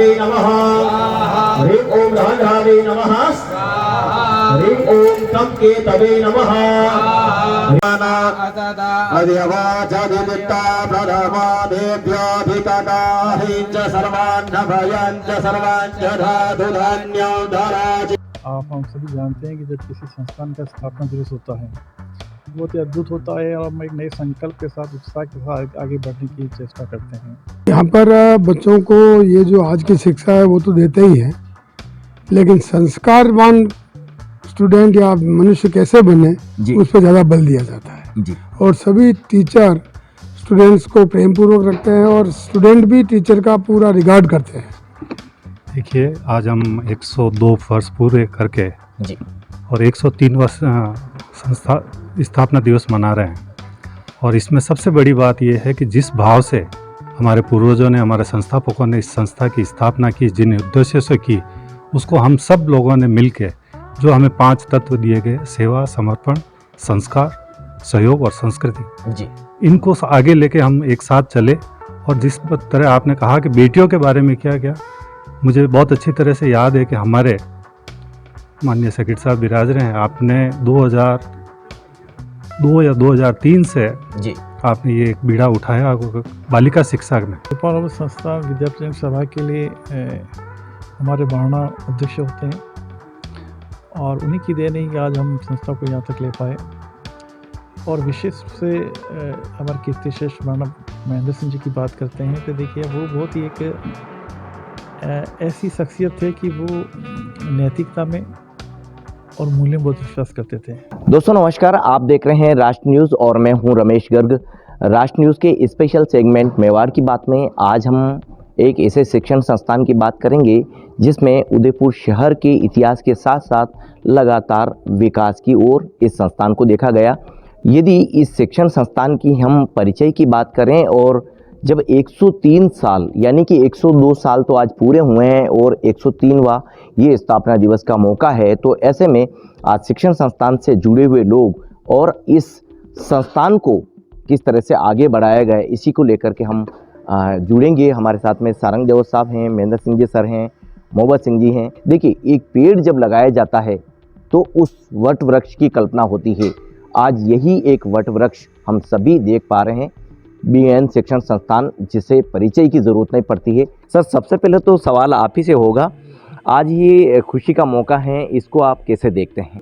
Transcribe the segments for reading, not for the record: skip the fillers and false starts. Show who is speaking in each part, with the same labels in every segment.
Speaker 1: केतवे नमः ह्रीं ओम राधावे नमः ह्रीं ओम तं केतवे नमः अद्यवाचदित्ता प्रथमादेभ्योऽधिकगाहिञ्च सर्वान् भयञ्च सर्वाञ्च धातु धान्यं धराजि।
Speaker 2: आप हम सभी जानते हैं कि जब किसी संस्थान का स्थापना दिवस होता है बहुत ही अद्भुत होता है और हम एक नए संकल्प के साथ उत्साह के साथ आगे बढ़ने की चेष्टा करते हैं।
Speaker 3: यहाँ पर बच्चों को ये जो आज की शिक्षा है वो तो देते ही है, लेकिन संस्कारवान स्टूडेंट या मनुष्य कैसे बने उस पर ज़्यादा बल दिया जाता है जी। और सभी टीचर स्टूडेंट्स को प्रेम पूर्वक रखते हैं और स्टूडेंट भी टीचर का पूरा रिगार्ड करते हैं।
Speaker 2: देखिए, आज हम 102 वर्ष पूरे करके
Speaker 4: जी
Speaker 2: और 103 वर्ष संस्था स्थापना दिवस मना रहे हैं। और इसमें सबसे बड़ी बात यह है कि जिस भाव से हमारे पूर्वजों ने, हमारे संस्थापकों ने इस संस्था की स्थापना की, जिन उद्देश्य से की, उसको हम सब लोगों ने मिल के, जो हमें 5 तत्व दिए गए, सेवा, समर्पण, संस्कार, सहयोग और संस्कृति
Speaker 4: जी,
Speaker 2: इनको आगे लेके हम एक साथ चले। और जिस तरह आपने कहा कि बेटियों के बारे में क्या क्या, मुझे बहुत अच्छी तरह से याद है कि हमारे माननीय सेक्रेटरी साहब विराज रहे हैं, आपने 2002 या 2003 से
Speaker 4: जी
Speaker 2: आपने ये एक बीड़ा उठाया बालिका शिक्षा में।
Speaker 5: गोपाल संस्था विद्यार्थी सभा के लिए हमारे महाराणा अध्यक्ष होते हैं और उन्हीं की देन ही आज हम संस्था को यहाँ तक ले पाए। और विशेष रूप से हमारे कीर्तिशेष महाराणा महेंद्र सिंह जी की बात करते हैं तो देखिए वो बहुत ही एक ऐसी शख्सियत थे कि वो नैतिकता में और मूल्य में बहुत विश्वास करते थे।
Speaker 4: दोस्तों नमस्कार, आप देख रहे हैं राष्ट्र न्यूज़ और मैं हूं रमेश गर्ग। राष्ट्र न्यूज़ के स्पेशल सेगमेंट मेवाड़ की बात में आज हम एक ऐसे शिक्षण संस्थान की बात करेंगे जिसमें उदयपुर शहर के इतिहास के साथ साथ लगातार विकास की ओर इस संस्थान को देखा गया। यदि इस शिक्षण संस्थान की हम परिचय की बात करें और जब 103 साल यानी कि 102 साल तो आज पूरे हुए हैं और 103वां ये स्थापना दिवस का मौका है, तो ऐसे में आज शिक्षण संस्थान से जुड़े हुए लोग और इस संस्थान को किस तरह से आगे बढ़ाया गया इसी को लेकर के हम जुड़ेंगे। हमारे साथ में सारंग देव साहब हैं, महेंद्र सिंह जी सर हैं, मोहब्बत सिंह जी हैं। देखिए, एक पेड़ जब लगाया जाता है तो उस वट वृक्ष की कल्पना होती है। आज यही एक वट वृक्ष हम सभी देख पा रहे हैं, BN शिक्षण संस्थान, जिसे परिचय की ज़रूरत नहीं पड़ती है। सर, सबसे पहले तो सवाल आप ही से होगा, आज ये खुशी का मौका है, इसको आप कैसे देखते हैं?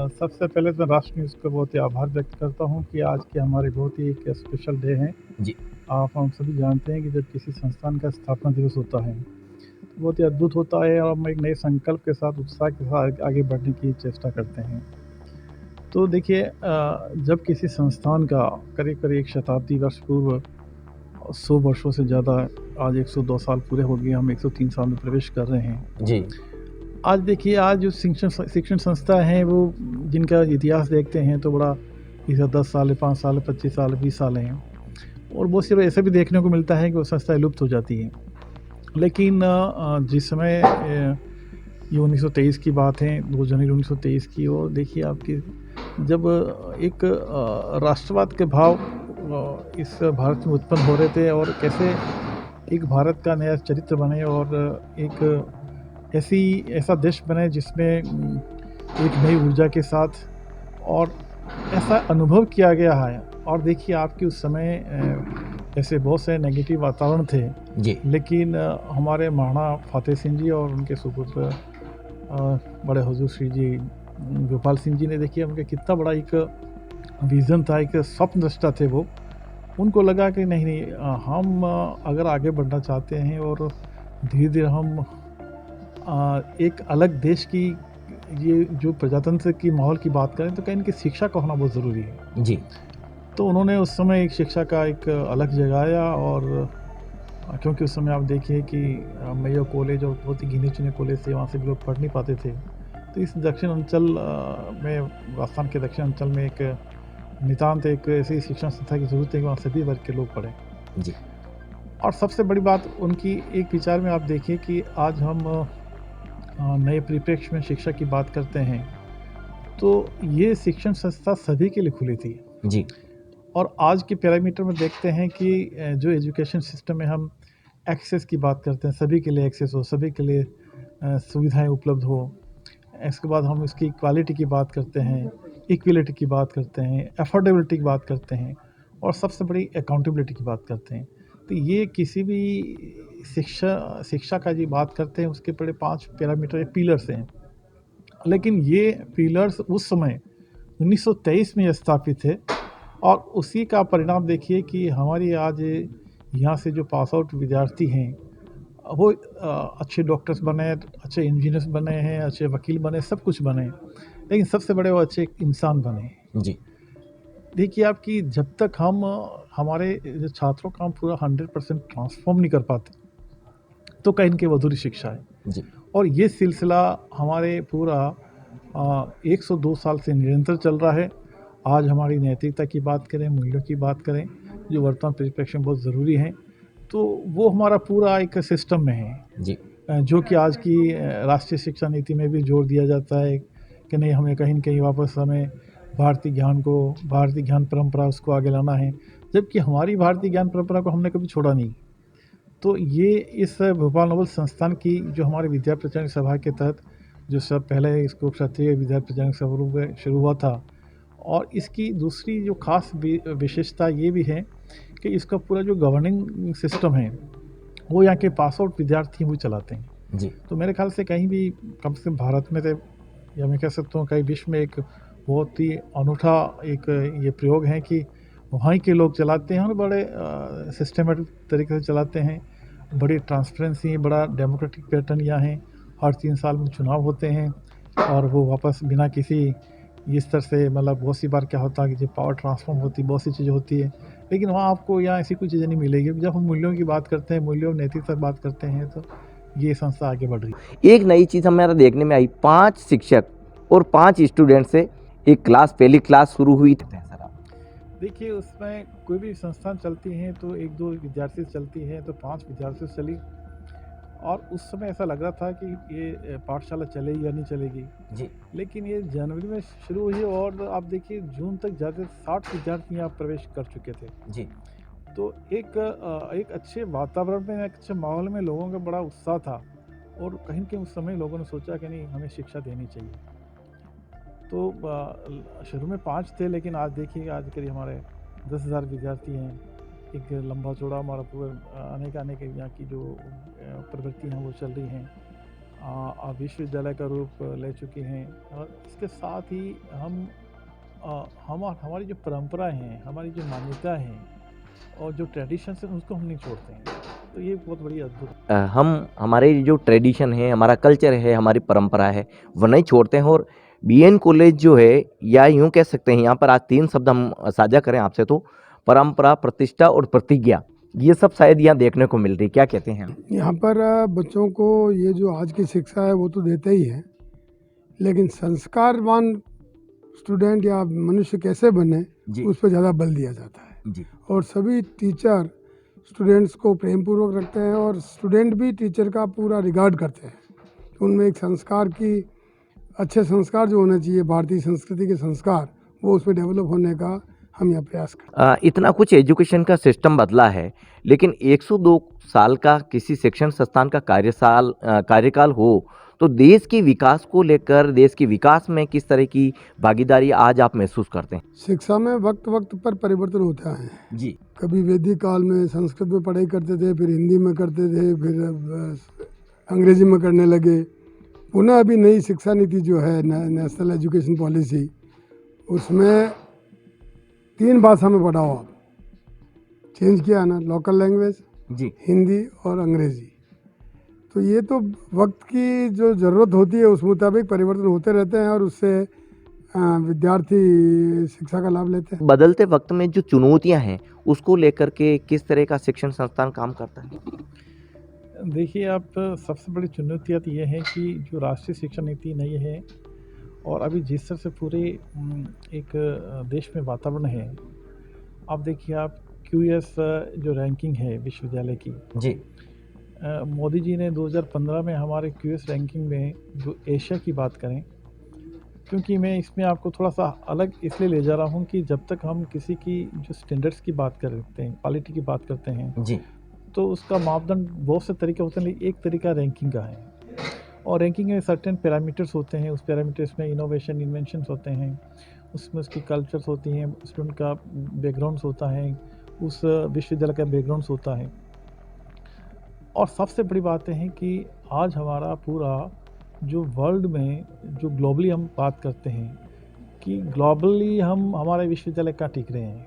Speaker 5: सबसे पहले तो राष्ट्र न्यूज़ को बहुत ही आभार व्यक्त करता हूं कि आज के हमारे बहुत ही एक स्पेशल डे है
Speaker 4: जी।
Speaker 5: आप हम सभी जानते हैं कि जब किसी संस्थान का स्थापना दिवस होता है तो बहुत ही अद्भुत होता है और हम एक नए संकल्प के साथ, उत्साह के साथ आगे बढ़ने की चेष्टा करते हैं। तो देखिए, जब किसी संस्थान का करीब करीब 1 शताब्दी वर्ष पूर्व 100 वर्षों से ज़्यादा, आज 102 साल पूरे हो गए, हम 103 साल में प्रवेश कर रहे हैं
Speaker 4: जी।
Speaker 5: आज देखिए, आज जो शिक्षण संस्था हैं वो जिनका इतिहास देखते हैं तो बड़ा इसे 10 साल, 5 साल, 25 साल, 20 साल हैं और बहुत सी ऐसे भी देखने को मिलता है कि वो संस्था लुप्त हो जाती है। लेकिन जिस समय ये 1923 की बात है, 2 जनवरी 1923 की, और देखिए आपकी जब एक राष्ट्रवाद के भाव इस भारत में उत्पन्न हो रहे थे और कैसे एक भारत का नया चरित्र बने और एक ऐसा देश बने जिसमें एक नई ऊर्जा के साथ और ऐसा अनुभव किया गया है। और देखिए, आपके उस समय ऐसे बहुत से नेगेटिव वातावरण थे
Speaker 4: जी,
Speaker 5: लेकिन हमारे महाराणा फतेह सिंह जी और उनके सुपुत्र बड़े हुजूर श्री जी गोपाल सिंह जी ने, देखिए उनका कितना बड़ा एक विज़न था, एक स्वप्न दृष्टा थे वो। उनको लगा कि नहीं, हम अगर आगे बढ़ना चाहते हैं और धीरे धीरे हम एक अलग देश की, ये जो प्रजातंत्र की माहौल की बात करें तो कहीं इनकी शिक्षा का होना बहुत ज़रूरी है
Speaker 4: जी।
Speaker 5: तो उन्होंने उस समय एक शिक्षा का एक अलग जगाया। और क्योंकि उस समय आप देखिए कि मेयो कॉलेज और बहुत ही गिने चुने कॉलेज थे, वहाँ से भी लोग पढ़ नहीं पाते थे। तो इस दक्षिण अंचल में, राजस्थान के दक्षिण अंचल में एक नितांत एक ऐसी शिक्षण संस्था की ज़रूरत है कि वहाँ सभी वर्ग के लोग पढ़ें
Speaker 4: जी।
Speaker 5: और सबसे बड़ी बात उनकी एक विचार में आप देखिए कि आज हम नए परिप्रेक्ष्य में शिक्षा की बात करते हैं तो ये शिक्षण संस्था सभी के लिए खुली थी
Speaker 4: जी।
Speaker 5: और आज के पैरामीटर में देखते हैं कि जो एजुकेशन सिस्टम में हम एक्सेस की बात करते हैं, सभी के लिए एक्सेस हो, सभी के लिए सुविधाएं उपलब्ध हो। इसके बाद हम इसकी क्वालिटी की बात करते हैं, इक्वलिटी की बात करते हैं, अफोर्डेबिलिटी की बात करते हैं और सबसे बड़ी अकाउंटेबिलिटी की बात करते हैं। तो ये किसी भी शिक्षा का जी बात करते हैं, उसके बड़े 5 पैरामीटर पिलर्स हैं। लेकिन ये पिलर्स उस समय 1923 में स्थापित थे और उसी का परिणाम देखिए कि हमारी आज यहाँ से जो पास आउट विद्यार्थी हैं वो अच्छे डॉक्टर्स बने, अच्छे इंजीनियर्स बने हैं, अच्छे वकील बने, सब कुछ बने, लेकिन सबसे बड़े वो अच्छे इंसान बने।
Speaker 4: जी
Speaker 5: देखिए आपकी जब तक हम हमारे जो छात्रों का हम पूरा 100% ट्रांसफॉर्म नहीं कर पाते तो कहीं इनकी अधूरी शिक्षा है।
Speaker 4: जी
Speaker 5: और ये सिलसिला हमारे पूरा 102 साल से निरंतर चल रहा है। आज हमारी नैतिकता की बात करें, मूल्यों की बात करें, जो वर्तमान परिप्रेक्ष्य में बहुत ज़रूरी हैं, तो वो हमारा पूरा एक सिस्टम में है।
Speaker 4: जी
Speaker 5: जो कि आज की राष्ट्रीय शिक्षा नीति में भी जोर दिया जाता है कि नहीं, हमें कहीं न कहीं वापस हमें भारतीय ज्ञान परंपरा उसको आगे लाना है, जबकि हमारी भारतीय ज्ञान परंपरा को हमने कभी छोड़ा नहीं। तो ये इस भोपाल नोबल संस्थान की जो हमारे विद्या प्रचार सभा के तहत जो सब पहले इसको क्षत्रिय विद्या प्रचार सभा शुरू हुआ था, और इसकी दूसरी जो खास विशेषता ये भी है कि इसका पूरा जो गवर्निंग सिस्टम है वो यहाँ के पास आउट विद्यार्थी वो चलाते हैं।
Speaker 4: जी
Speaker 5: तो मेरे ख्याल से कहीं भी कम से कम भारत में, या मैं कह सकता हूँ कहीं विश्व में, एक बहुत ही अनूठा एक ये प्रयोग है कि वहाँ के लोग चलाते हैं और बड़े सिस्टमेटिक तरीके से चलाते हैं। बड़ी ट्रांसपेरेंसी, बड़ा डेमोक्रेटिक पैटर्न यहाँ है। हर 3 साल में चुनाव होते हैं और वो वापस बिना किसी इस तरह से, मतलब बहुत सी बार क्या होता है कि जब पावर ट्रांसफॉर्म होती है, बहुत सी चीज़ें होती है, लेकिन वहाँ आपको यहाँ ऐसी कोई चीज़ें नहीं मिलेगी। जब हम मूल्यों की बात करते हैं, मूल्यों नैतिकता की बात करते हैं, तो ये संस्था आगे बढ़ रही है।
Speaker 4: एक नई चीज़ हमारा देखने में आई, 5 शिक्षक और 5 स्टूडेंट से एक क्लास, पहली क्लास शुरू हुई थी।
Speaker 5: देखिए उसमें कोई भी संस्थान चलती हैं तो 1-2 विद्यार्थी से चलती है, तो 5 विद्यार्थी से चली। और उस समय ऐसा लग रहा था कि ये पाठशाला चलेगी या नहीं चलेगी,
Speaker 4: जी
Speaker 5: लेकिन ये जनवरी में शुरू हुई और आप देखिए जून तक ज़्यादा 60 विद्यार्थी यहाँ प्रवेश कर चुके थे।
Speaker 4: जी
Speaker 5: तो एक अच्छे वातावरण में, एक अच्छे माहौल में लोगों का बड़ा उत्साह था और कहीं के उस समय लोगों ने सोचा कि नहीं, हमें शिक्षा देनी चाहिए। तो शुरू में 5 थे, लेकिन आज देखिए आज करीब हमारे 10,000 विद्यार्थी हैं। एक लंबा चौड़ा हमारा पूरा आने के यहाँ की जो प्रवृत्ति हैं वो चल रही हैं। विश्वविद्यालय का रूप ले चुकी हैं और इसके साथ ही हमारी जो परंपरा हैं, हमारी जो मान्यता हैं और जो ट्रेडिशंस हैं, उसको हम नहीं छोड़ते हैं। तो ये बहुत बड़ी अद्भुत
Speaker 4: हम हमारे जो ट्रेडिशन है, हमारा कल्चर है, हमारी परंपरा है, वो नहीं छोड़ते हैं। और बीएन कॉलेज जो है, या यूँ कह सकते हैं, यहाँ पर आज 3 शब्द हम साझा करें आपसे, तो परंपरा, प्रतिष्ठा और प्रतिज्ञा, ये सब शायद यहाँ देखने को मिल रही। क्या कहते हैं?
Speaker 3: यहाँ पर बच्चों को ये जो आज की शिक्षा है वो तो देते ही है, लेकिन संस्कारवान स्टूडेंट या मनुष्य कैसे बने उस पर ज़्यादा बल दिया जाता है।
Speaker 4: जी
Speaker 3: और सभी टीचर स्टूडेंट्स को प्रेम पूर्वक रखते हैं और स्टूडेंट भी टीचर का पूरा रिगार्ड करते हैं। उनमें एक संस्कार की, अच्छे संस्कार जो होना चाहिए, भारतीय संस्कृति के संस्कार, वो उसमें डेवलप होने का हम यहाँ प्रयास करते
Speaker 4: इतना कुछ एजुकेशन का सिस्टम बदला है, लेकिन 102 साल का किसी शिक्षण संस्थान का कार्यकाल हो तो देश के विकास को लेकर, देश के विकास में किस तरह की भागीदारी आज आप महसूस करते हैं?
Speaker 3: शिक्षा में वक्त वक्त पर परिवर्तन होता है
Speaker 4: जी
Speaker 3: कभी वैदिक काल में संस्कृत में पढ़ाई करते थे, फिर हिंदी में करते थे, फिर अंग्रेजी में करने लगे। पुनः अभी नई शिक्षा नीति जो है, नेशनल एजुकेशन पॉलिसी, उसमें 3 भाषा में पढ़ाओ। आप चेंज किया ना, लोकल लैंग्वेज,
Speaker 4: जी
Speaker 3: हिंदी और अंग्रेजी। तो ये तो वक्त की जो ज़रूरत होती है उस मुताबिक परिवर्तन होते रहते हैं और उससे विद्यार्थी शिक्षा का लाभ लेते हैं।
Speaker 4: बदलते वक्त में जो चुनौतियां हैं उसको लेकर के किस तरह का शिक्षण संस्थान काम करता है?
Speaker 5: देखिए आप, सबसे बड़ी चुनौतियाँ तो ये है कि जो राष्ट्रीय शिक्षा नीति नहीं है और अभी जिस तरह से पूरे एक देश में वातावरण है, आप देखिए आप QS जो रैंकिंग है विश्वविद्यालय की,
Speaker 4: जी
Speaker 5: मोदी जी ने 2015 में हमारे QS रैंकिंग में जो एशिया की बात करें, क्योंकि मैं इसमें आपको थोड़ा सा अलग इसलिए ले जा रहा हूँ कि जब तक हम किसी की जो स्टैंडर्ड्स की बात करते हैं, क्वालिटी की बात करते हैं,
Speaker 4: जी
Speaker 5: तो उसका मापदंड बहुत से तरीके होते हैं, लेकिन एक तरीका रैंकिंग का है। और रैंकिंग में सर्टेन पैरामीटर्स होते हैं, उस पैरामीटर्स में इनोवेशन इन्वेंशंस होते हैं, उसमें उसकी कल्चर्स होती हैं, उसमें उनका बैकग्राउंड्स होता है, उस विश्वविद्यालय का बैकग्राउंड्स होता है। और सबसे बड़ी बात है कि आज हमारा पूरा जो वर्ल्ड में जो ग्लोबली हम बात करते हैं कि ग्लोबली हम हमारे विश्वविद्यालय कहाँ टिक रहे हैं।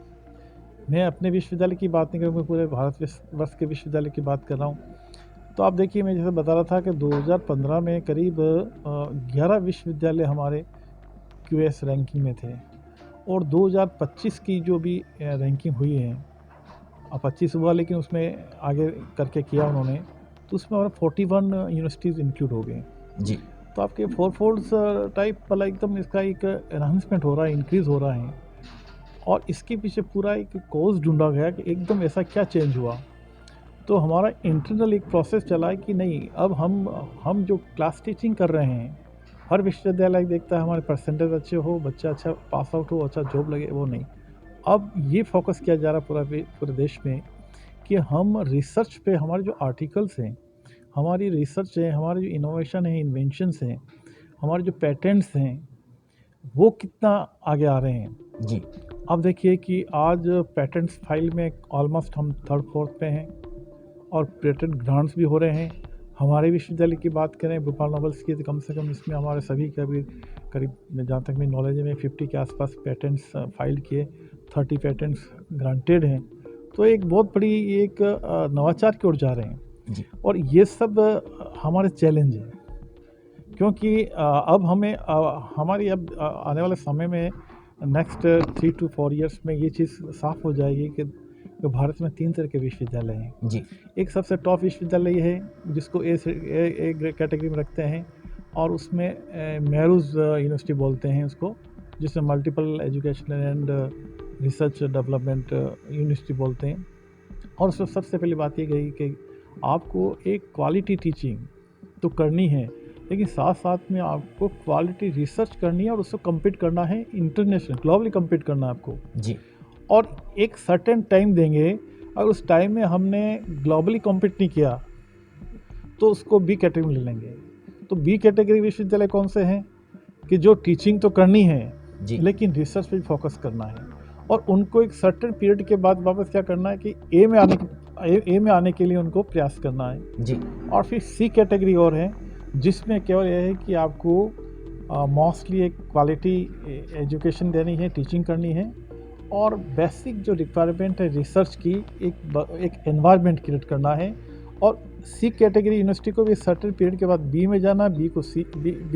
Speaker 5: मैं अपने विश्वविद्यालय की बात नहीं करूँ, मैं पूरे भारतवर्ष के विश्वविद्यालय की बात कर रहा हूँ। तो आप देखिए, मैं जैसे बता रहा था कि 2015 में करीब 11 विश्वविद्यालय हमारे QS रैंकिंग में थे, और 2025 की जो भी रैंकिंग हुई है, अब 25 हुआ लेकिन उसमें आगे करके किया उन्होंने, तो उसमें हमारा 41 यूनिवर्सिटीज़ इंक्लूड हो गए
Speaker 4: जी।
Speaker 5: तो आपके 4 फोल्ड्स टाइप वाला एकदम इसका एक एनहांसमेंट हो रहा है, इंक्रीज़ हो रहा है। और इसके पीछे पूरा एक कॉज ढूंढा गया कि एकदम ऐसा क्या चेंज हुआ। तो हमारा इंटरनल एक प्रोसेस चला है कि नहीं, अब हम जो क्लास टीचिंग कर रहे हैं, हर विश्वविद्यालय देखता है हमारे परसेंटेज अच्छे हो, बच्चा अच्छा पास आउट हो, अच्छा जॉब लगे, वो नहीं। अब ये फोकस किया जा रहा पूरे देश में कि हम रिसर्च पे, हमारे जो आर्टिकल्स हैं, हमारी रिसर्च है, हमारे जो इनोवेशन है, इन्वेंशंस हैं, हमारे जो पेटेंट्स हैं, वो कितना आगे आ रहे हैं
Speaker 4: जी।
Speaker 5: अब देखिए कि आज पेटेंट्स फाइल में ऑलमोस्ट हम 3rd 4th पे हैं, और पेटेंट ग्रांट्स भी हो रहे हैं। हमारे विश्वविद्यालय की बात करें, भोपाल नोबल्स की, तो कम से कम इसमें हमारे सभी का भी करीब, जहाँ तक मेरी नॉलेज में 50 के आसपास पेटेंट्स फाइल किए, 30 पेटेंट्स ग्रांटेड हैं। तो एक बहुत बड़ी एक नवाचार की ओर जा रहे हैं
Speaker 4: जी।
Speaker 5: और ये सब हमारे चैलेंज हैं, क्योंकि अब हमें हमारी अब आने वाले समय में नेक्स्ट 3 to 4 ईयर्स में ये चीज़ साफ हो जाएगी कि भारत में 3 तरह के विश्वविद्यालय हैं।
Speaker 4: जी।
Speaker 5: एक सबसे टॉप विश्वविद्यालय ये है जिसको ए कैटेगरी में रखते हैं, और उसमें मेरूज यूनिवर्सिटी बोलते हैं उसको, जिसमें multiple educational and research development university बोलते हैं। और उसमें सबसे पहली बात ये गई कि आपको एक क्वालिटी टीचिंग तो करनी है, लेकिन साथ साथ में आपको क्वालिटी रिसर्च करनी है, और उससे कम्पीट करना है, इंटरनेशनल ग्लोबली कम्पीट करना है आपको
Speaker 4: जी।
Speaker 5: और एक सर्टेन टाइम देंगे। अगर उस टाइम में हमने ग्लोबली कम्पीट नहीं किया तो उसको बी कैटेगरी में ले लेंगे। तो बी कैटेगरी विश्वविद्यालय कौन से हैं कि जो टीचिंग तो करनी है
Speaker 4: जी।
Speaker 5: लेकिन रिसर्च पे फोकस करना है, और उनको एक सर्टेन पीरियड के बाद वापस क्या करना है कि ए में आने के लिए उनको प्रयास करना है
Speaker 4: जी।
Speaker 5: और फिर सी कैटेगरी और है जिसमें केवल यह है कि आपको मोस्टली एक क्वालिटी एजुकेशन देनी है, टीचिंग करनी है, और बेसिक जो रिक्वायरमेंट है रिसर्च की एक एनवायरनमेंट क्रिएट करना है। और सी कैटेगरी यूनिवर्सिटी को भी सर्टेन पीरियड के बाद बी में जाना, बी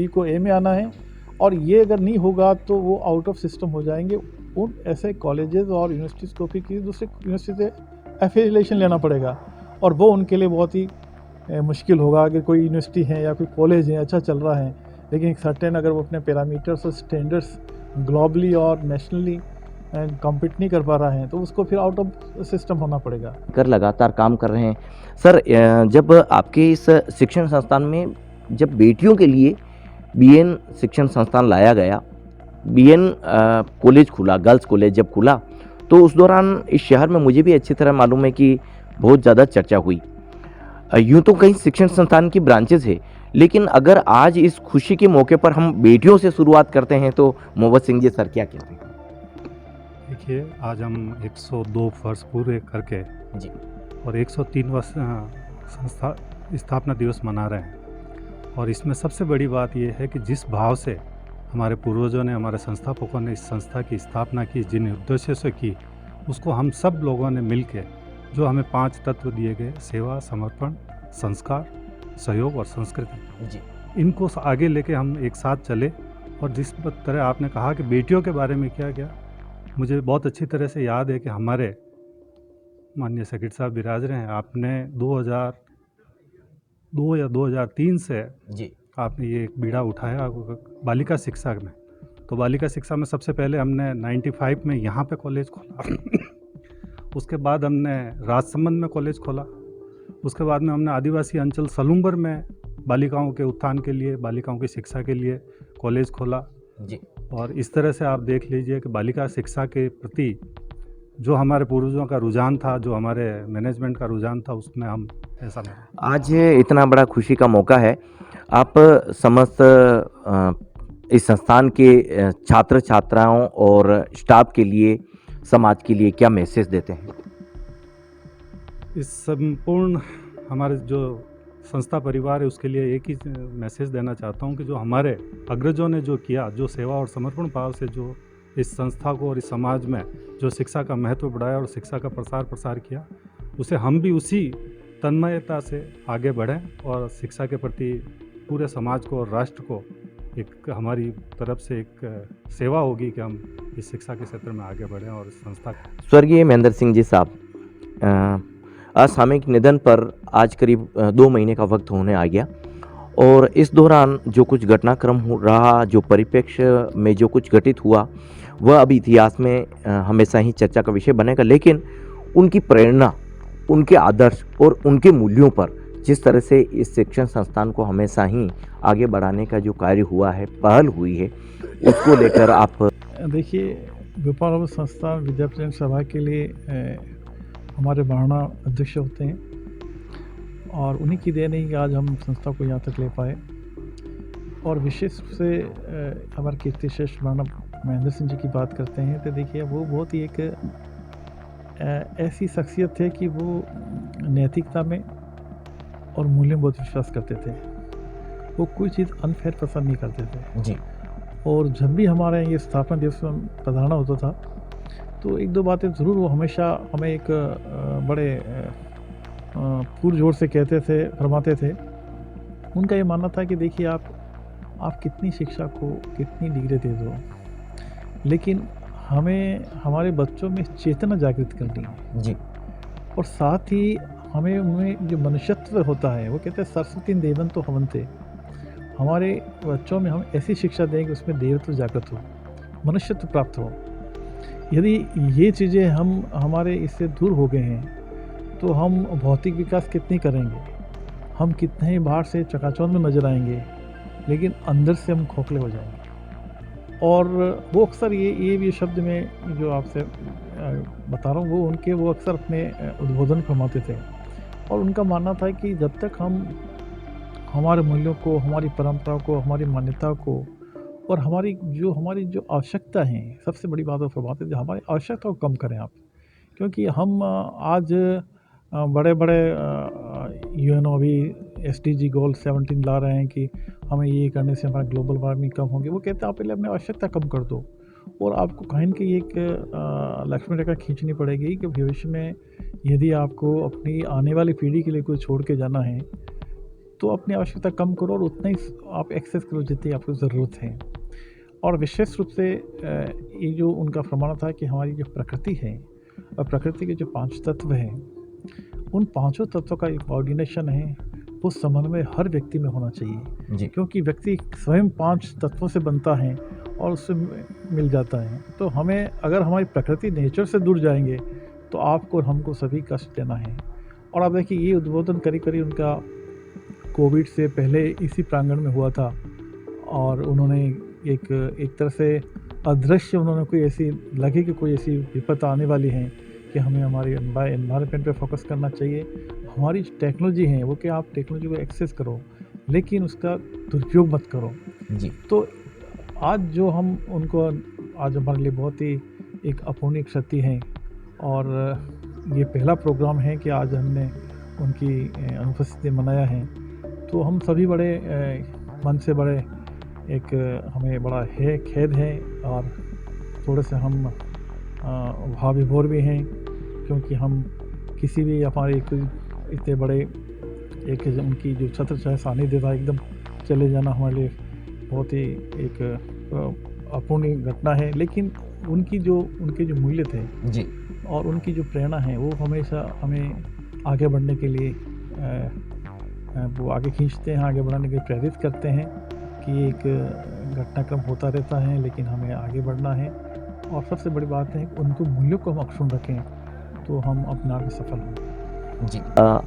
Speaker 5: को ए में आना है, और ये अगर नहीं होगा तो वो आउट ऑफ सिस्टम हो जाएंगे। उन ऐसे कॉलेजेस और यूनिवर्सिटीज़ को फिर किसी दूसरे यूनिवर्सिटी से एफिलिएशन लेना पड़ेगा, और वो उनके लिए बहुत ही मुश्किल होगा। अगर कोई यूनिवर्सिटी है या कोई कॉलेज है अच्छा चल रहा है, लेकिन एक सर्टेन अगर वो अपने पैरामीटर्स और स्टैंडर्ड्स ग्लोबली और नेशनली कम्पीट नहीं कर पा रहा है तो उसको फिर आउट ऑफ सिस्टम होना पड़ेगा।
Speaker 4: कर लगातार काम कर रहे हैं सर। जब आपके इस शिक्षण संस्थान में जब बेटियों के लिए BN शिक्षण संस्थान लाया गया, BN कॉलेज खुला, गर्ल्स कॉलेज जब खुला, तो उस दौरान इस शहर में मुझे भी अच्छी तरह मालूम है कि बहुत ज़्यादा चर्चा हुई। यूँ तो कई शिक्षण संस्थान की ब्रांचेज है, लेकिन अगर आज इस खुशी के मौके पर हम बेटियों से शुरुआत करते हैं तो मोहम्मद सिंह जी सर क्या कहते हैं?
Speaker 2: देखिए, आज हम 102 वर्ष पूरे करके
Speaker 4: जी।
Speaker 2: और 103 वर्ष संस्था स्थापना दिवस मना रहे हैं। और इसमें सबसे बड़ी बात यह है कि जिस भाव से हमारे पूर्वजों ने, हमारे संस्थापकों ने इस संस्था की स्थापना की, जिन उद्देश्य से की, उसको हम सब लोगों ने मिल के, जो हमें 5 तत्व दिए गए, सेवा, समर्पण, संस्कार, सहयोग और संस्कृति,
Speaker 4: जी।
Speaker 2: इनको आगे लेके हम एक साथ चले। और जिस तरह आपने कहा कि बेटियों के बारे में क्या गया, मुझे बहुत अच्छी तरह से याद है कि हमारे माननीय सेक्रेटरी साहब विराज रहे हैं, आपने 2002 या 2003 से
Speaker 4: जी।
Speaker 2: आपने ये एक बीड़ा उठाया बालिका शिक्षा में। तो बालिका शिक्षा में सबसे पहले हमने 95 में यहाँ पे कॉलेज खोला उसके बाद हमने राजसमंद में कॉलेज खोला, उसके बाद में हमने आदिवासी अंचल सलूम्बर में बालिकाओं के उत्थान के लिए, बालिकाओं की शिक्षा के लिए कॉलेज खोला।
Speaker 4: जी।
Speaker 2: और इस तरह से आप देख लीजिए कि बालिका शिक्षा के प्रति जो हमारे पूर्वजों का रुझान था, जो हमारे मैनेजमेंट का रुझान था, उसमें हम ऐसा नहीं।
Speaker 4: आज इतना बड़ा खुशी का मौका है, आप समस्त इस संस्थान के छात्र छात्राओं और स्टाफ के लिए, समाज के लिए क्या मैसेज देते हैं?
Speaker 2: इस संपूर्ण हमारे जो संस्था परिवार है उसके लिए एक ही मैसेज देना चाहता हूँ कि जो हमारे अग्रजों ने जो किया, जो सेवा और समर्पण भाव से जो इस संस्था को और इस समाज में जो शिक्षा का महत्व बढ़ाया और शिक्षा का प्रसार किया, उसे हम भी उसी तन्मयता से आगे बढ़ें और शिक्षा के प्रति पूरे समाज को और राष्ट्र को एक हमारी तरफ से एक सेवा होगी कि हम इस शिक्षा के क्षेत्र में आगे बढ़ें और इस संस्था।
Speaker 4: स्वर्गीय महेंद्र सिंह जी साहब, असामयिक निधन पर आज करीब 2 महीने का वक्त होने आ गया और इस दौरान जो कुछ घटनाक्रम रहा, जो परिप्रेक्ष्य में जो कुछ घटित हुआ, वह अब इतिहास में हमेशा ही चर्चा का विषय बनेगा। लेकिन उनकी प्रेरणा, उनके आदर्श और उनके मूल्यों पर जिस तरह से इस शिक्षण संस्थान को हमेशा ही आगे बढ़ाने का जो कार्य हुआ है, पहल हुई है, उसको लेकर आप
Speaker 5: देखिए, गोपाल बाबू संस्थान विद्यापीठ सभा के लिए हमारे महाराणा अध्यक्ष होते हैं और उन्हीं की देन है कि आज हम संस्था को यहाँ तक ले पाए। और विशेष रूप से हमारे कीर्तिश्रेष्ठ महाराणा महेंद्र सिंह जी की बात करते हैं तो देखिए, वो बहुत ही एक ऐसी शख्सियत थे कि वो नैतिकता में और मूल्य में बहुत विश्वास करते थे। वो कोई चीज़ अनफेयर पसंद नहीं करते थे
Speaker 4: जी।
Speaker 5: और जब भी हमारे ये स्थापना दिवस में पधारना होता था तो एक दो बातें ज़रूर वो हमेशा हमें एक बड़े पुरजोर से कहते थे, फरमाते थे। उनका ये मानना था कि देखिए, आप कितनी शिक्षा को कितनी डिग्री दे दो, लेकिन हमें हमारे बच्चों में चेतना जागृत करनी है
Speaker 4: जी।
Speaker 5: और साथ ही हमें उनमें जो मनुष्यत्व होता है, वो कहते हैं सरस्वती देवन तो हवंते, हमारे बच्चों में हम ऐसी शिक्षा दें कि उसमें देवत्व जागृत हो, मनुष्यत्व प्राप्त हो। यदि ये चीज़ें हमारे इससे दूर हो गए हैं तो हम भौतिक विकास कितनी करेंगे, हम कितने ही बाहर से चकाचौंध में नजर आएंगे, लेकिन अंदर से हम खोखले हो जाएंगे। और वो अक्सर ये भी शब्द में जो आपसे बता रहा हूँ, वो अक्सर अपने उद्बोधन फरमाते थे और उनका मानना था कि जब तक हम हमारे मूल्यों को, हमारी परंपरा को, हमारी मान्यता को और हमारी जो आवश्यकता है, सबसे बड़ी बात वो फरमाते थे, हमारी आवश्यकता को कम करें आप। क्योंकि हम आज बड़े बड़े यूएनओ अभी SDG गोल 17 ला रहे हैं कि हमें ये करने से हमारा ग्लोबल वार्मिंग कम होगी। वो कहते हैं आप पहले अपनी आवश्यकता कम कर दो और आपको कहीं की एक लक्ष्मण रेखा खींचनी पड़ेगी कि भविष्य में यदि आपको अपनी आने वाली पीढ़ी के लिए कुछ छोड़ के जाना है तो अपनी आवश्यकता कम करो और उतना ही आप एक्सेस करो जितनी आपको ज़रूरत है। और विशेष रूप से ये जो उनका फरमाना था कि हमारी जो प्रकृति है और प्रकृति के जो 5 तत्व हैं, उन 5 तत्वों का एक कोऑर्डिनेशन है, वो समन्वय हर व्यक्ति में होना चाहिए
Speaker 4: जी।
Speaker 5: क्योंकि व्यक्ति स्वयं 5 तत्वों से बनता है और उससे मिल जाता है। तो हमें, अगर हमारी प्रकृति नेचर से दूर जाएंगे तो आपको और हमको सभी कष्ट देना है। और आप देखिए, ये उद्बोधन करीब उनका कोविड से पहले इसी प्रांगण में हुआ था और उन्होंने एक तरह से अदृश्य, उन्होंने कोई ऐसी लगे कि कोई ऐसी विपद आने वाली है कि हमें हमारे एनवायरनमेंट पे फोकस करना चाहिए। हमारी टेक्नोलॉजी है वो कि आप टेक्नोलॉजी को एक्सेस करो लेकिन उसका दुरुपयोग मत करो
Speaker 4: जी।
Speaker 5: तो आज जो हम उनको, आज हमारे लिए बहुत ही एक अपूर्णीय क्षति है और ये पहला प्रोग्राम है कि आज हमने उनकी अनुपस्थिति मनाया है। तो हम सभी बड़े मन से बड़े एक हमें बड़ा है खेद है और थोड़े से हम भावविभोर भी हैं क्योंकि हम किसी भी हमारे इतने बड़े एक उनकी जो छत्र छाया सानिध्य था, एकदम चले जाना हमारे लिए बहुत ही एक अपूर्णीय घटना है। लेकिन उनके जो मूल्य थे
Speaker 4: जी
Speaker 5: और उनकी जो प्रेरणा है वो हमेशा हमें आगे बढ़ने के लिए वो आगे खींचते हैं, आगे बढ़ाने के लिए प्रेरित करते हैं कि एक घटनाक्रम होता रहता है लेकिन हमें आगे बढ़ना है। और सबसे बड़ी बात है उनको मूल्यों को हम अक्षुण्ण रखें तो हम अपने आप में सफल हों।
Speaker 4: जी।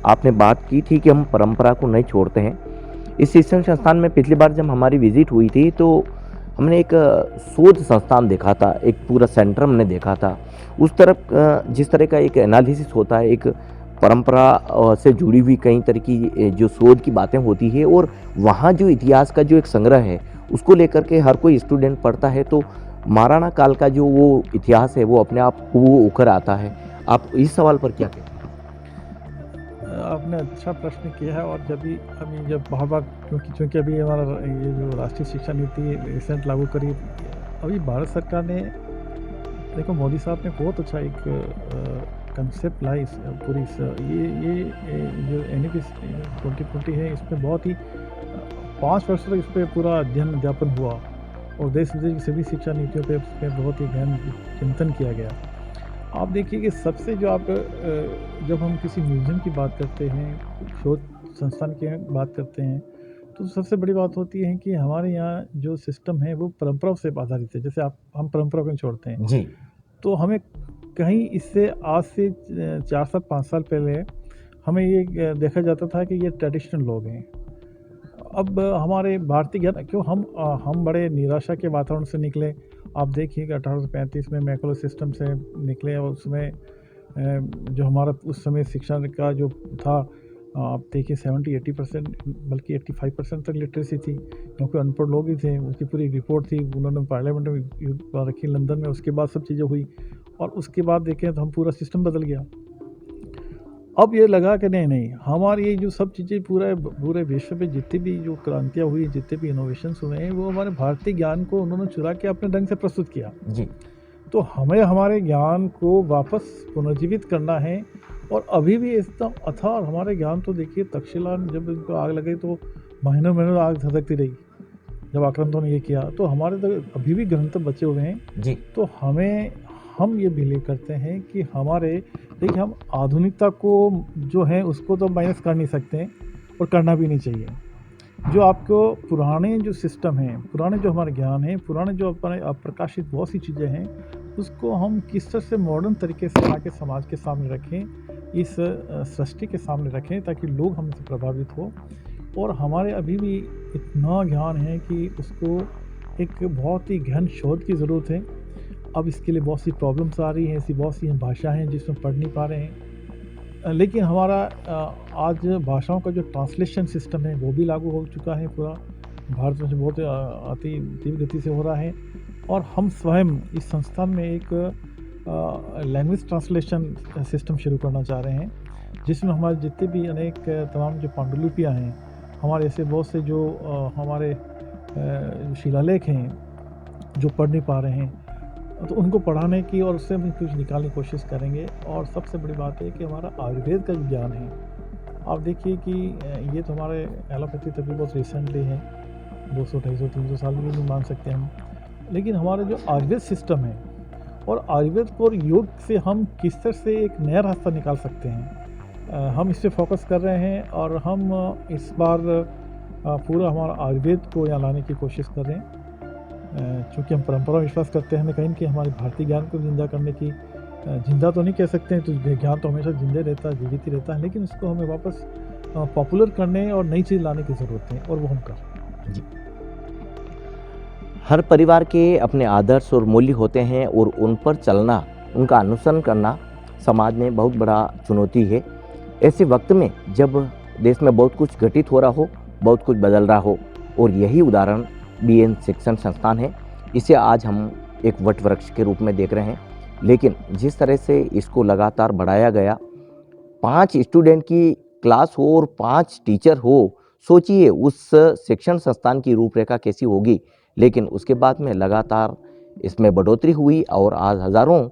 Speaker 4: आपने बात की थी कि हम परंपरा को नहीं छोड़ते हैं। इस शिक्षण संस्थान में पिछली बार जब हमारी विजिट हुई थी तो हमने एक शोध संस्थान देखा था, एक पूरा सेंटर हमने देखा था। उस तरफ जिस तरह का एक एनालिसिस होता है, एक परंपरा से जुड़ी हुई कई तरह की जो शोध की बातें होती है, और वहाँ जो इतिहास का जो एक संग्रह है उसको लेकर के हर कोई स्टूडेंट पढ़ता है, तो महाराणा काल का जो वो इतिहास है वो अपने आप वो उखर आता है। आप इस सवाल पर क्या कहते हैं?
Speaker 5: आपने अच्छा प्रश्न किया है। और जब बार क्योंकि अभी हमारा ये जो राष्ट्रीय शिक्षा नीति रिसेंट लागू करी, अभी भारत सरकार ने, देखो मोदी साहब ने बहुत अच्छा एक कंसेप्ट लाई पूरी ये जो NEP 2020 है, इसमें बहुत ही 5 वर्ष तक इस पर पूरा अध्ययन अध्यापन हुआ, और देश विदेश की सभी शिक्षा नीतियों पे बहुत ही गहन चिंतन किया गया। आप देखिए कि सबसे जब हम किसी म्यूज़ियम की बात करते हैं, शोध संस्थान की बात करते हैं, तो सबसे बड़ी बात होती है कि हमारे यहाँ जो सिस्टम है वो परंपराओं से आधारित है। जैसे हम परंपरा को छोड़ते हैं
Speaker 4: जी, तो
Speaker 5: हमें कहीं इससे आज से 4 साल 5 साल पहले हमें ये देखा जाता था कि ये ट्रेडिशनल लोग हैं। अब हमारे भारतीय ज्ञान क्यों हम बड़े निराशा के वातावरण से निकले। आप देखिए कि 1835 में मैकलो सिस्टम से निकले, और उसमें जो हमारा उस समय शिक्षा का जो था, आप देखिए 70-80% बल्कि 85% तक लिटरेसी थी, क्योंकि अनपढ़ लोग ही थे। उसकी पूरी रिपोर्ट थी, उन्होंने पार्लियामेंट में रखी लंदन में। उसके बाद सब चीज़ें हुई, और उसके बाद देखें तो हम पूरा सिस्टम बदल गया। अब ये लगा कि नहीं, हमारी ये जो सब चीज़ें पूरे विश्व में जितनी भी जो क्रांतियाँ हुई, जितने भी इनोवेशंस हुए हैं, वो हमारे भारतीय ज्ञान को उन्होंने चुरा के अपने ढंग से प्रस्तुत किया।
Speaker 4: जी,
Speaker 5: तो हमें हमारे ज्ञान को वापस पुनर्जीवित करना है। और अभी भी एकदम अथाह, और हमारे ज्ञान तो देखिए, तक्षशिला में जब इनको आग लगी तो महीनों आग धधकती रही, जब आक्रांतों ने ये किया। तो हमारे तक अभी भी ग्रंथ बचे हुए हैं
Speaker 4: जी,
Speaker 5: तो हम ये बिलीव करते हैं कि देखिए, हम आधुनिकता को जो है उसको तो माइनस कर नहीं सकते, और करना भी नहीं चाहिए। जो आपको पुराने जो सिस्टम हैं, पुराने जो हमारे ज्ञान हैं, पुराने जो अपने अप्रकाशित बहुत सी चीज़ें हैं, उसको हम किस तरह से मॉडर्न तरीके से आके समाज के सामने रखें, इस सृष्टि के सामने रखें, ताकि लोग हमसे प्रभावित हो। और हमारे अभी भी इतना ज्ञान है कि उसको एक बहुत ही गहन शोध की ज़रूरत है। अब इसके लिए बहुत सी प्रॉब्लम्स आ रही हैं, ऐसी बहुत सी भाषा हैं जिसमें पढ़ नहीं पा रहे हैं। लेकिन हमारा आज भाषाओं का जो ट्रांसलेशन सिस्टम है वो भी लागू हो चुका है पूरा भारत में, बहुत अति तीव्र गति से हो रहा है। और हम स्वयं इस संस्थान में एक लैंग्वेज ट्रांसलेशन सिस्टम शुरू करना चाह रहे हैं, जिसमें हमारे जितने भी अनेक तमाम जो पांडुलिपियाँ हैं, हमारे ऐसे बहुत से जो हमारे शिलालेख हैं जो पढ़ नहीं पा रहे हैं, तो उनको पढ़ाने की और उससे हम कुछ निकालने की कोशिश करेंगे। और सबसे बड़ी बात है कि हमारा आयुर्वेद का जो ज्ञान है, आप देखिए कि ये तो हमारे एलोपैथी तक भी बहुत रिसेंटली है, 200, 250, 300 साल भी नहीं मान सकते हम। लेकिन हमारा जो आयुर्वेद सिस्टम है, और आयुर्वेद को और योग से हम किस तरह से एक नया रास्ता निकाल सकते हैं, हम इस पर फोकस कर रहे हैं। और हम इस बार पूरा हमारा आयुर्वेद को यहाँ लाने की कोशिश कर रहे हैं, चूँकि हम परंपरा में विश्वास करते हैं। हमें कहीं कि हमारे भारतीय ज्ञान को जिंदा करने की, जिंदा तो नहीं कह सकते हैं, तो ज्ञान तो हमेशा जिंदे रहता है, जीवित ही रहता है, लेकिन उसको हमें वापस पॉपुलर करने और नई चीज़ लाने की ज़रूरत है, और वो हम कर रहे हैं।
Speaker 4: जी। हर परिवार के अपने आदर्श और मूल्य होते हैं, और उन पर चलना, उनका अनुसरण करना समाज में बहुत बड़ा चुनौती है। ऐसे वक्त में जब देश में बहुत कुछ घटित हो रहा हो, बहुत कुछ बदल रहा हो, और यही उदाहरण BN शिक्षण संस्थान है। इसे आज हम एक वट वृक्ष के रूप में देख रहे हैं, लेकिन जिस तरह से इसको लगातार बढ़ाया गया, 5 स्टूडेंट की क्लास हो और 5 टीचर हो, सोचिए उस शिक्षण संस्थान की रूपरेखा कैसी होगी। लेकिन उसके बाद में लगातार इसमें बढ़ोतरी हुई, और आज हज़ारों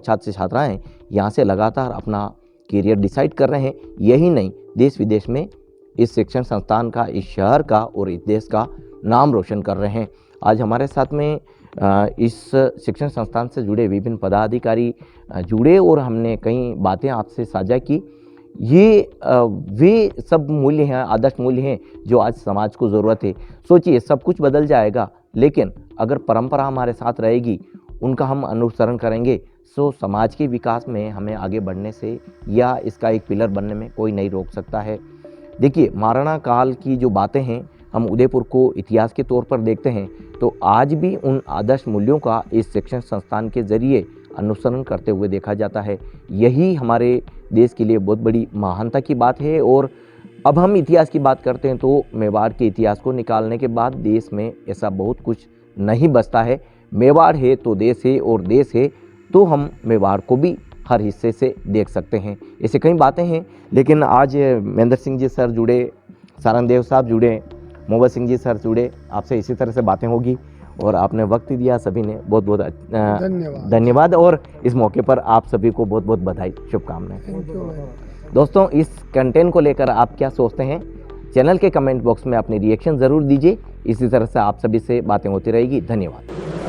Speaker 4: छात्र छात्राएँ यहाँ से लगातार अपना करियर डिसाइड कर रहे हैं। यही नहीं, देश विदेश में इस शिक्षण संस्थान का, इस शहर का और इस देश का नाम रोशन कर रहे हैं। आज हमारे साथ में इस शिक्षण संस्थान से जुड़े विभिन्न पदाधिकारी जुड़े, और हमने कई बातें आपसे साझा की। ये वे सब मूल्य हैं, आदर्श मूल्य हैं जो आज समाज को ज़रूरत है। सोचिए, सब कुछ बदल जाएगा, लेकिन अगर परंपरा हमारे साथ रहेगी, उनका हम अनुसरण करेंगे, तो समाज के विकास में हमें आगे बढ़ने से या इसका एक पिलर बनने में कोई नहीं रोक सकता है। देखिए, महाराणा काल की जो बातें हैं, हम उदयपुर को इतिहास के तौर पर देखते हैं तो आज भी उन आदर्श मूल्यों का इस शिक्षण संस्थान के ज़रिए अनुसरण करते हुए देखा जाता है। यही हमारे देश के लिए बहुत बड़ी महानता की बात है। और अब हम इतिहास की बात करते हैं तो मेवाड़ के इतिहास को निकालने के बाद देश में ऐसा बहुत कुछ नहीं बचता है। मेवाड़ है तो देश है, और देश है तो हम मेवाड़ को भी हर हिस्से से देख सकते हैं। ऐसे कई बातें हैं, लेकिन आज महेंद्र सिंह जी सर जुड़े, सारंगदेव साहब जुड़े, मोहम्मद सिंह जी सर जुड़े, आपसे इसी तरह से बातें होगी और आपने वक्त दिया। सभी ने बहुत बहुत धन्यवाद और इस मौके पर आप सभी को बहुत बहुत बधाई, शुभकामनाएं। दोस्तों, इस कंटेंट को लेकर आप क्या सोचते हैं, चैनल के कमेंट बॉक्स में अपने रिएक्शन ज़रूर दीजिए। इसी तरह से आप सभी से बातें होती रहेगी। धन्यवाद।